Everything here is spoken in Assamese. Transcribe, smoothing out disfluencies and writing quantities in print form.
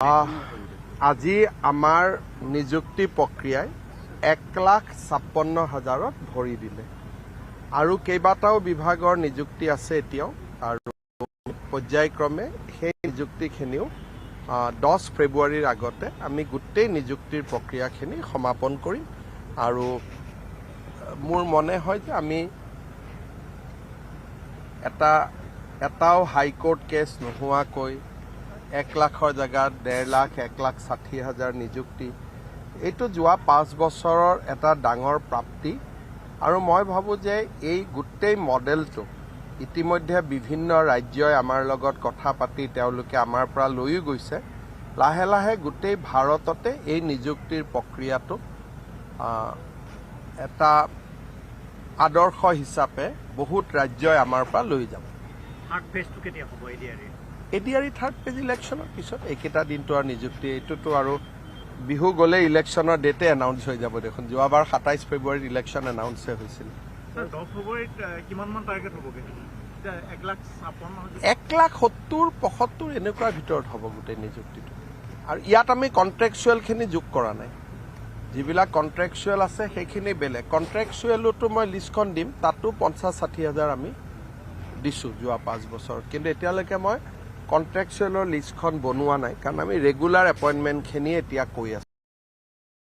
আজি আমাৰ নিযুক্তি প্ৰক্ৰিয়াই 1,56,000ত ভৰি দিলে আৰু কেইবাটাও বিভাগৰ নিযুক্তি আছে এতিয়াও আৰু পৰ্যায়ক্ৰমে সেই নিযুক্তিখিনিও 10 ফেব্ৰুৱাৰীৰ আগতে আমি গোটেই নিযুক্তিৰ প্ৰক্ৰিয়াখিনি সমাপন কৰিম আৰু মোৰ মনে হয় যে আমি এটাও হাইকোৰ্ট কেছ নোহোৱাকৈ 1 লাখৰ জেগাত 1.5 লাখ 1,60,000 নিযুক্তি এইটো যোৱা 5 বছৰৰ এটা ডাঙৰ প্ৰাপ্তি আৰু মই ভাবোঁ যে এই গোটেই মডেলটো ইতিমধ্যে বিভিন্ন ৰাজ্যই আমাৰ লগত কথা পাতি তেওঁলোকে আমাৰ পৰা লৈও গৈছে লাহে লাহে গোটেই ভাৰততে এই নিযুক্তিৰ প্ৰক্ৰিয়াটো এটা আদৰ্শ হিচাপে বহুত ৰাজ্যই আমাৰ পৰা লৈ যাব। এডিআৰই থাৰ্ড পেজ ইলেকশ্যনৰ পিছত এইকেইটা দিনটো আৰু নিযুক্তি এইটোতো আৰু বিহু গ'লে ইলেকশ্যনৰ ডেটে এনাউন্স হৈ যাব দেখোন যোৱাবাৰ 27 ফেব্ৰুৱাৰীত ইলেকশ্যন এনাউন্সে হৈছিল। 10 ফেব্ৰুৱাৰীত কিমানমান টাৰ্গেট হ'বগে 1,70,75 এনেকুৱাৰ ভিতৰত হ'ব গোটেই নিযুক্তিটো আৰু ইয়াত আমি কণ্ট্ৰেকচুৱেলখিনি যোগ কৰা নাই যিবিলাক কণ্ট্ৰেকচুৱেল আছে সেইখিনি বেলেগ কণ্ট্ৰেকচুৱেলতো মই লিষ্টখন দিম তাতো 50-60,000 আমি দিছোঁ যোৱা 5 বছৰ কিন্তু এতিয়ালৈকে মই কণ্ট্ৰেকচুৱেলৰ লিষ্টখন বনোৱা নাই কাৰণ আমি ৰেগুলাৰ এপইণ্টমেণ্টখিনি এতিয়া কৈ আছোঁ।